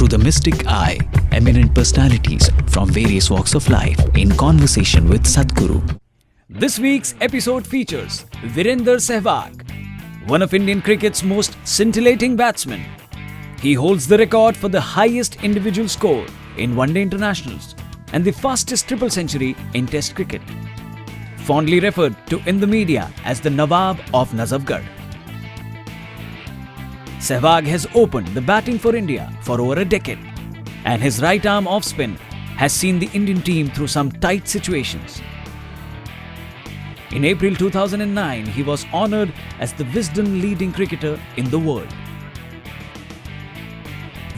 through the mystic eye, eminent personalities from various walks of life in conversation with Sadhguru. This week's episode features Virender Sehwag, one of Indian cricket's most scintillating batsmen. He holds the record for the highest individual score in one-day internationals and the fastest triple century in Test cricket. Fondly referred to in the media as the Nawab of Nazafgarh. Sehwag has opened the batting for India for over a decade, and his right arm off spin has seen the Indian team through some tight situations. In April 2009, he was honoured as the Wisden leading cricketer in the world.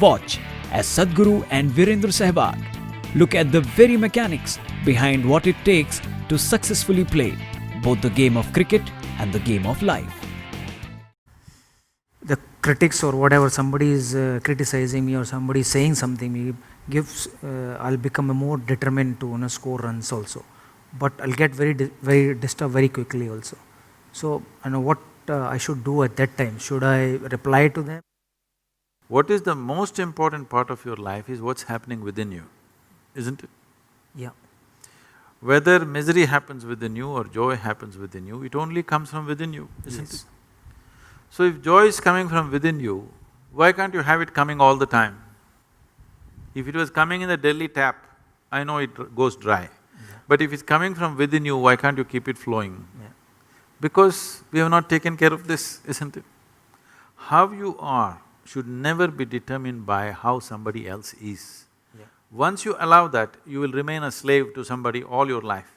Watch as Sadhguru and Virender Sehwag look at the very mechanics behind what it takes to successfully play both the game of cricket and the game of life. The critics or whatever, somebody is criticizing me or somebody is saying something, me gives, I'll become more determined to score runs also. But I'll get very disturbed very quickly also. So I know what I should do at that time. Should I reply to them? What is the most important part of your life is what's happening within you, isn't it? Yeah. Whether misery happens within you or joy happens within you, it only comes from within you, isn't it? So if joy is coming from within you, why can't you have it coming all the time? If it was coming in the Delhi tap, I know it goes dry. But if it's coming from within you, why can't you keep it flowing? Because we have not taken care of this, isn't it? How you are should never be determined by how somebody else is. Once you allow that, you will remain a slave to somebody all your life,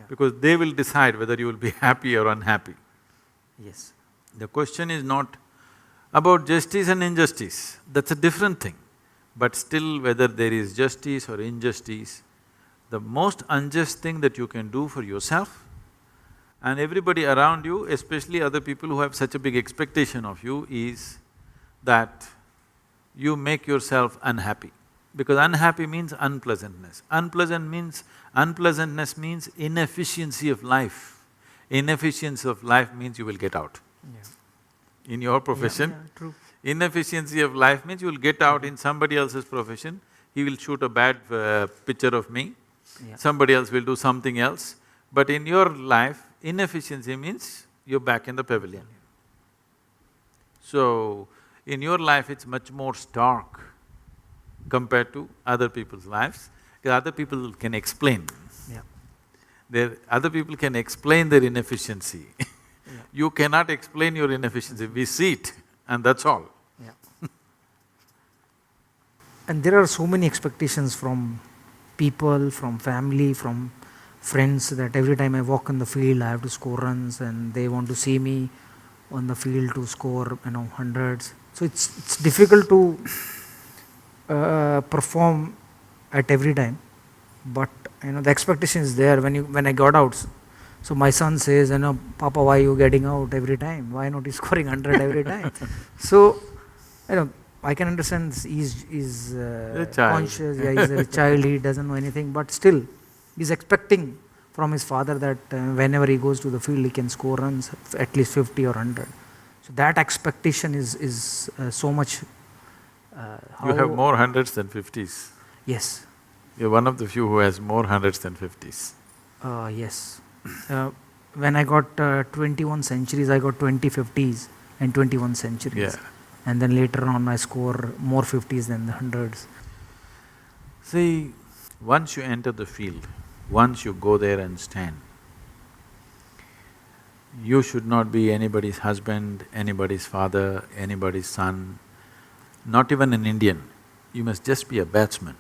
because they will decide whether you will be happy or unhappy. Yes. The question is not about justice and injustice, that's a different thing. But still, whether there is justice or injustice, the most unjust thing that you can do for yourself and everybody around you, especially other people who have such a big expectation of you, is that you make yourself unhappy. Because unhappy means unpleasantness. Unpleasantness means inefficiency of life. Inefficiency of life means you will get out. In your profession, True. inefficiency of life means you will get out in somebody else's profession. He will shoot a bad picture of me, somebody else will do something else. But in your life, inefficiency means you're back in the pavilion. So, in your life it's much more stark compared to other people's lives, because other people can explain. Other people can explain their inefficiency. You cannot explain your inefficiency, we see it and that's all. And there are so many expectations from people, from family, from friends, that every time I walk on the field I have to score runs, and they want to see me on the field to score, hundreds. So it's difficult to perform at every time, but the expectation is there when I got out. So my son says, Papa, why are you getting out every time? Why not you scoring 100 every time? So, I can understand he's conscious, he's a child, he doesn't know anything, but still, he's expecting from his father that whenever he goes to the field, he can score runs, at least 50 or 100. So that expectation is so much… You have more hundreds than fifties. Yes. You're one of the few who has more hundreds than fifties. Yes. When I got 21 centuries, I got 20 50s and 21 centuries. And then later on I score more 50s than the hundreds. See, once you enter the field, once you go there and stand, you should not be anybody's husband, anybody's father, anybody's son, not even an Indian. You must just be a batsman.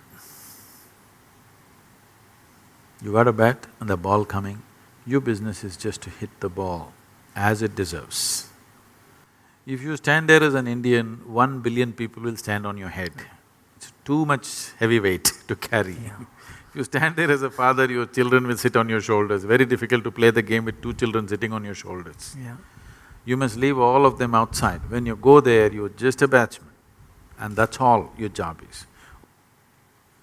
You got a bat and the ball coming, your business is just to hit the ball as it deserves. If you stand there as an Indian, 1 billion people will stand on your head. It's too much heavy weight to carry. If you stand there as a father, your children will sit on your shoulders. Very difficult to play the game with 2 children sitting on your shoulders. You must leave all of them outside. When you go there, you're just a batsman, and that's all your job is.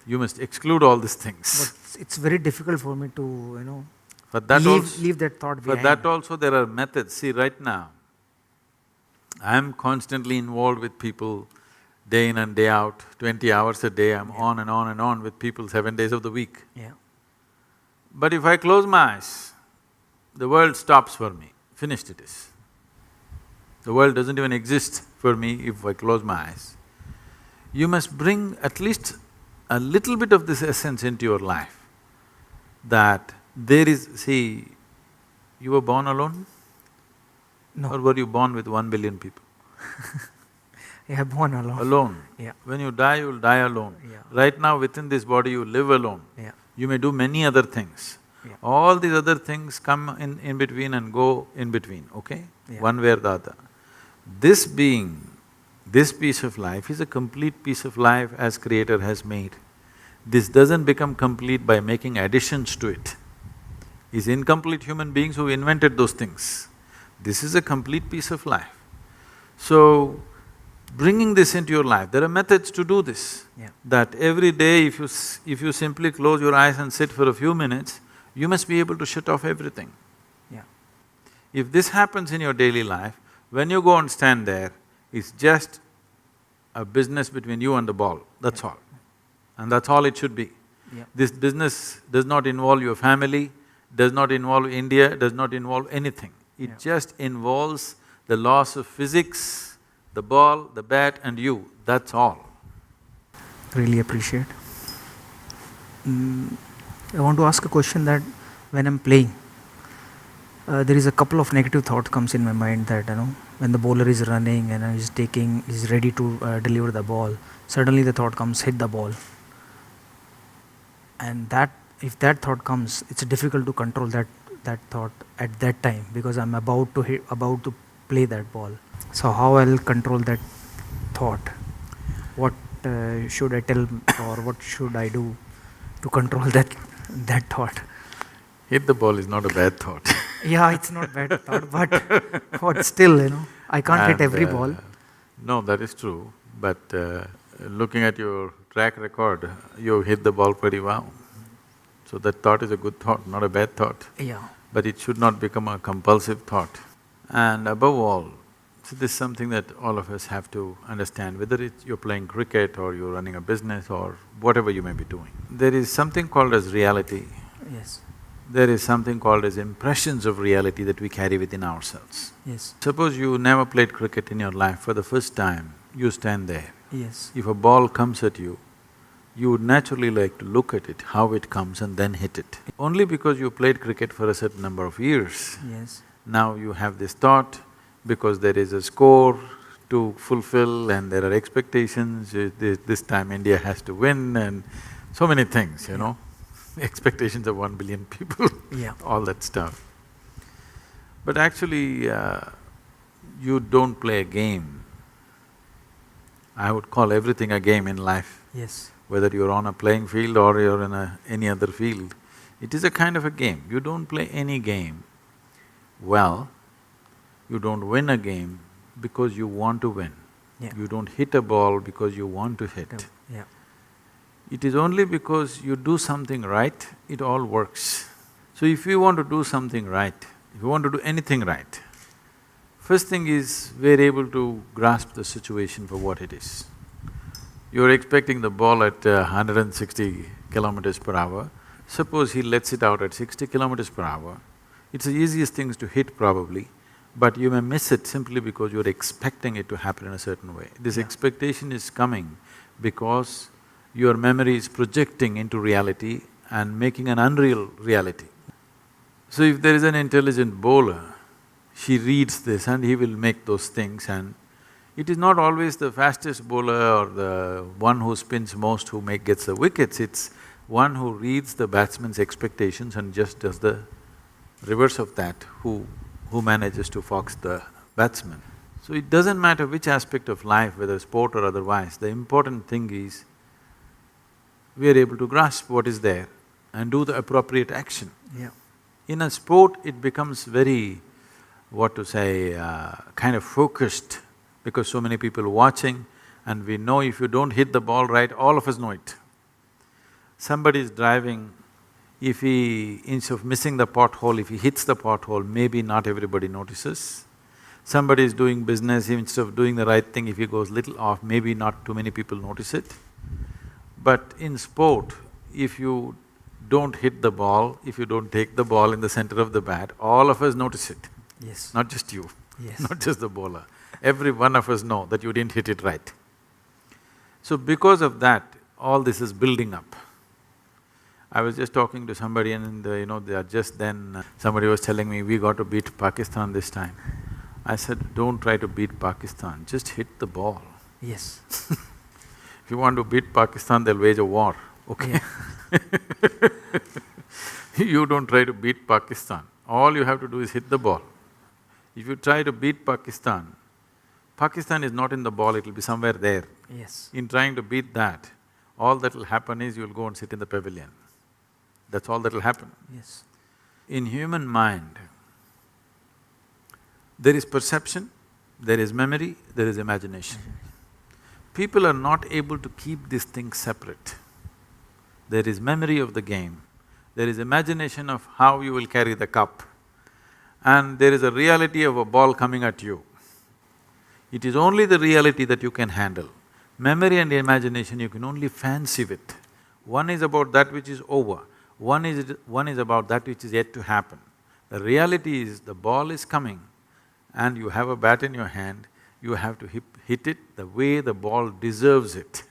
You must exclude all these things. But it's very difficult for me to, For that leave that thought behind. For that also there are methods. See, right now, I am constantly involved with people day in and day out, 20 hours a day, I'm on and on and on with people 7 days of the week. Yeah. But if I close my eyes, the world stops for me, finished it is. The world doesn't even exist for me if I close my eyes. You must bring at least a little bit of this essence into your life, that there is… See, you were born alone? No. Or were you born with 1 billion people? Yeah, born alone. Alone. Yeah. When you die, you'll die alone. Yeah. Right now, within this body, you live alone. Yeah. You may do many other things. Yeah. All these other things come in between and go in between, okay? Yeah. One way or the other. This being, this piece of life is a complete piece of life as Creator has made. This doesn't become complete by making additions to it. It's incomplete human beings who invented those things. This is a complete piece of life. So, bringing this into your life, there are methods to do this. Yeah. That every day if you simply close your eyes and sit for a few minutes, you must be able to shut off everything. Yeah. If this happens in your daily life, when you go and stand there, it's just a business between you and the ball, that's all. And that's all it should be. Yeah. This business does not involve your family, does not involve India, does not involve anything. It just involves the laws of physics, the ball, the bat and you, that's all. Really appreciate. I want to ask a question that when I'm playing, there is a couple of negative thoughts comes in my mind that, when the bowler is running and he's ready to deliver the ball, suddenly the thought comes, hit the ball. And if that thought comes, it's difficult to control that thought at that time because I'm about to play that ball. So how I'll control that thought? What should I tell or what should I do to control that thought? Hit the ball is not a bad thought. Yeah, it's not bad thought, but still, I can't hit every ball. No, that is true, but looking at your track record, you hit the ball pretty well. So that thought is a good thought, not a bad thought. Yeah. But it should not become a compulsive thought. And above all, so this is something that all of us have to understand, whether it's you're playing cricket or you're running a business or whatever you may be doing. There is something called as reality. Yes. There is something called as impressions of reality that we carry within ourselves. Yes. Suppose you never played cricket in your life, for the first time, you stand there. Yes. If a ball comes at you, you would naturally like to look at it, how it comes and then hit it. Only because you played cricket for a certain number of years, Yes. now you have this thought, because there is a score to fulfill and there are expectations, this time India has to win and so many things, expectations of 1 billion people, Yeah. all that stuff. But actually, you don't play a game. I would call everything a game in life. Yes. Whether you're on a playing field or you're in any other field, it is a kind of a game. You don't play any game well, you don't win a game because you want to win. Yeah. You don't hit a ball because you want to hit. Yeah. It is only because you do something right, it all works. So if you want to do something right, if you want to do anything right, first thing is we're able to grasp the situation for what it is. You're expecting the ball at 160 kilometers per hour. Suppose he lets it out at 60 kilometers per hour. It's the easiest things to hit probably, but you may miss it simply because you're expecting it to happen in a certain way. This expectation is coming because your memory is projecting into reality and making an unreal reality. So if there is an intelligent bowler, he reads this and he will make those things, and it is not always the fastest bowler or the one who spins most who gets the wickets, it's one who reads the batsman's expectations and just does the reverse of that, who manages to fox the batsman. So it doesn't matter which aspect of life, whether sport or otherwise, the important thing is we are able to grasp what is there and do the appropriate action. Yeah. In a sport, it becomes very, kind of focused because so many people watching, and we know if you don't hit the ball right, all of us know it. Somebody is driving, if he, instead of missing the pothole, if he hits the pothole, maybe not everybody notices. Somebody is doing business, instead of doing the right thing, if he goes little off, maybe not too many people notice it. But in sport, if you don't hit the ball, if you don't take the ball in the center of the bat, all of us notice it. Yes. Not just you, Yes. not just the bowler. Every one of us know that you didn't hit it right. So because of that, all this is building up. I was just talking to somebody and they are just then… somebody was telling me, we got to beat Pakistan this time. I said, don't try to beat Pakistan, just hit the ball. Yes. If you want to beat Pakistan, they'll wage a war, okay? Yeah. You don't try to beat Pakistan, all you have to do is hit the ball. If you try to beat Pakistan, Pakistan is not in the ball, it'll be somewhere there. Yes. In trying to beat that, all that'll happen is you'll go and sit in the pavilion. That's all that'll happen. Yes. In human mind, there is perception, there is memory, there is imagination. People are not able to keep these things separate. There is memory of the game, there is imagination of how you will carry the cup, and there is a reality of a ball coming at you. It is only the reality that you can handle. Memory and imagination, you can only fancy with. One is about that which is over, one is about that which is yet to happen. The reality is the ball is coming and you have a bat in your hand, you have to hit it the way the ball deserves it,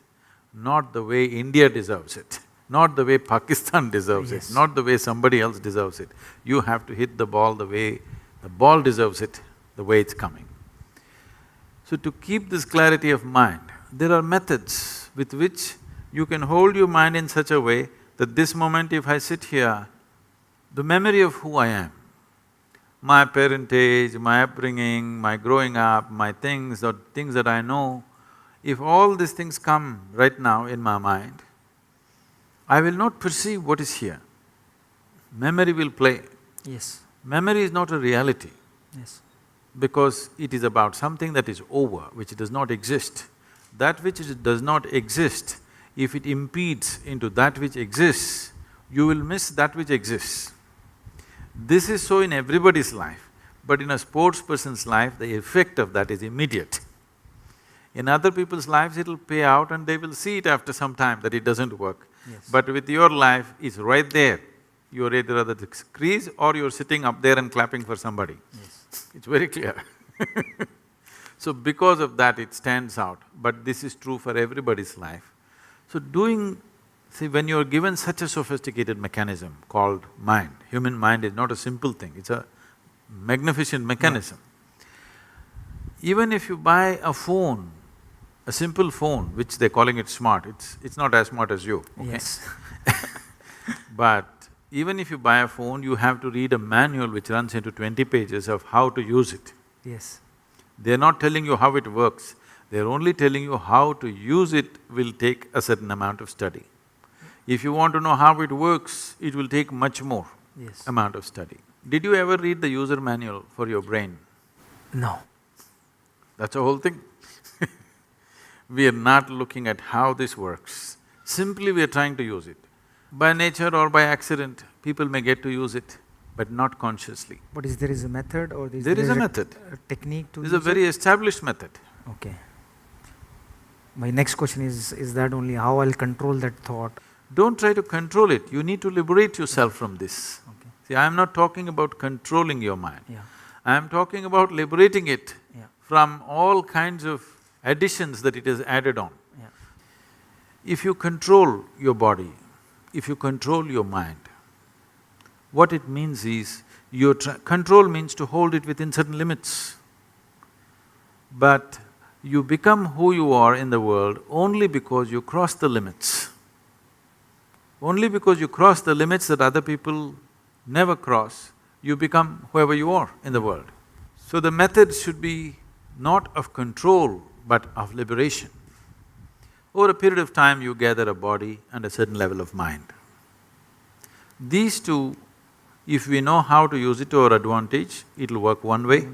not the way India deserves it, not the way Pakistan deserves Yes. it, not the way somebody else deserves it. You have to hit the ball the way the ball deserves it, the way it's coming. So to keep this clarity of mind, there are methods with which you can hold your mind in such a way that this moment if I sit here, the memory of who I am, my parentage, my upbringing, my growing up, my things, or things that I know, if all these things come right now in my mind, I will not perceive what is here. Memory will play. Yes. Memory is not a reality Yes. because it is about something that is over, which does not exist. That which does not exist, if it impedes into that which exists, you will miss that which exists. This is so in everybody's life, but in a sports person's life, the effect of that is immediate. In other people's lives, it'll pay out and they will see it after some time that it doesn't work. Yes. But with your life, it's right there. You're either at the crease or you're sitting up there and clapping for somebody. Yes. It's very clear. So because of that, it stands out, but this is true for everybody's life. So see, when you're given such a sophisticated mechanism called mind, human mind is not a simple thing, it's a magnificent mechanism. Even if you buy a phone, a simple phone, which they're calling it smart, it's not as smart as you, okay? Yes. But even if you buy a phone, you have to read a manual which runs into 20 pages of how to use it. Yes. They're not telling you how it works, they're only telling you how to use it will take a certain amount of study. If you want to know how it works, it will take much more Yes. amount of study. Did you ever read the user manual for your brain? No. That's the whole thing. We are not looking at how this works, simply we are trying to use it. By nature or by accident, people may get to use it, but not consciously. But there is a method or There is a method. a technique to This is a use it? very established method. Okay. My next question is that only how I'll control that thought? Don't try to control it, you need to liberate yourself from this. Okay. See, I'm not talking about controlling your mind. Yeah. I'm talking about liberating it Yeah. from all kinds of additions that it has added on. Yeah. If you control your body, if you control your mind, what it means is, control means to hold it within certain limits. But you become who you are in the world only because you cross the limits. Only because you cross the limits that other people never cross, you become whoever you are in the world. So the method should be not of control, but of liberation. Over a period of time, you gather a body and a certain level of mind. These two, if we know how to use it to our advantage, it'll work one way.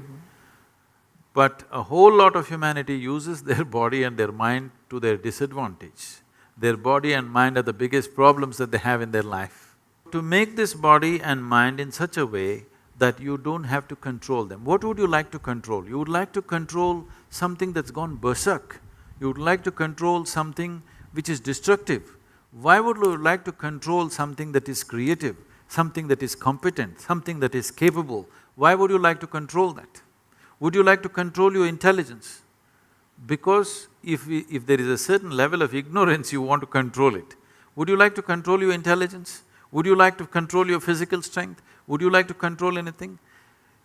But a whole lot of humanity uses their body and their mind to their disadvantage. Their body and mind are the biggest problems that they have in their life. To make this body and mind in such a way that you don't have to control them. What would you like to control? You would like to control something that's gone berserk. You would like to control something which is destructive. Why would you like to control something that is creative, something that is competent, something that is capable? Why would you like to control that? Would you like to control your intelligence? Because if there is a certain level of ignorance, you want to control it. Would you like to control your intelligence? Would you like to control your physical strength? Would you like to control anything?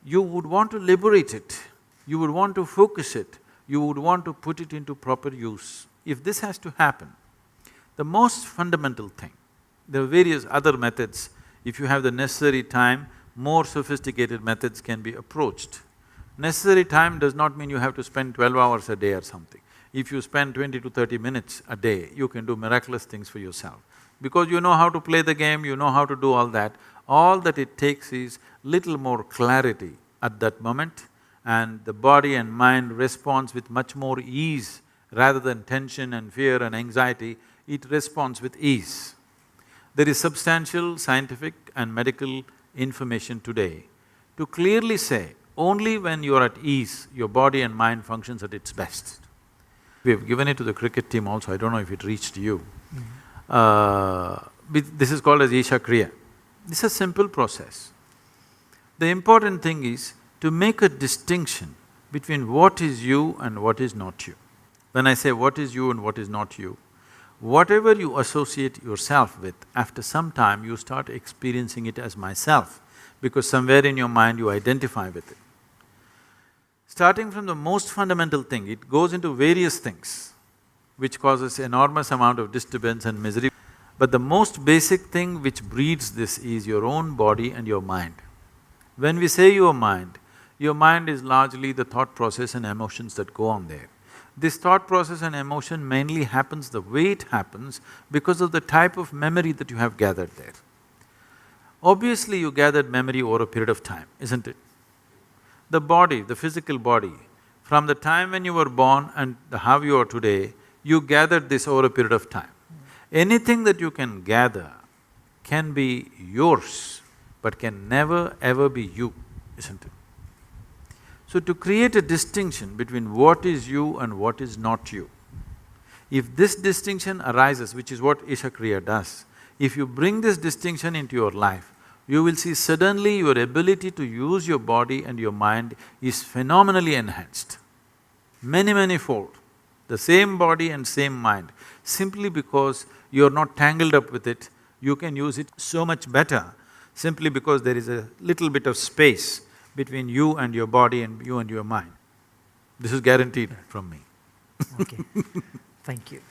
You would want to liberate it, you would want to focus it, you would want to put it into proper use. If this has to happen, the most fundamental thing, there are various other methods. If you have the necessary time, more sophisticated methods can be approached. Necessary time does not mean you have to spend 12 hours a day or something. If you spend 20 to 30 minutes a day, you can do miraculous things for yourself. Because you know how to play the game, you know how to do all that it takes is little more clarity at that moment, and the body and mind responds with much more ease rather than tension and fear and anxiety, it responds with ease. There is substantial scientific and medical information today to clearly say, only when you are at ease, your body and mind functions at its best. We have given it to the cricket team also, I don't know if it reached you. This is called as Isha Kriya. This is a simple process. The important thing is to make a distinction between what is you and what is not you. When I say what is you and what is not you, whatever you associate yourself with, after some time you start experiencing it as myself, because somewhere in your mind you identify with it. Starting from the most fundamental thing, it goes into various things, which causes enormous amount of disturbance and misery. But the most basic thing which breeds this is your own body and your mind. When we say your mind is largely the thought process and emotions that go on there. This thought process and emotion mainly happens the way it happens because of the type of memory that you have gathered there. Obviously, you gathered memory over a period of time, isn't it? The body, the physical body, from the time when you were born and how you are today, you gathered this over a period of time. Anything that you can gather can be yours, but can never ever be you, isn't it? So to create a distinction between what is you and what is not you, if this distinction arises, which is what Isha Kriya does, if you bring this distinction into your life, you will see suddenly your ability to use your body and your mind is phenomenally enhanced, many fold. The same body and same mind, simply because you're not tangled up with it, you can use it so much better, simply because there is a little bit of space between you and your body and you and your mind. This is guaranteed from me. Okay, thank you.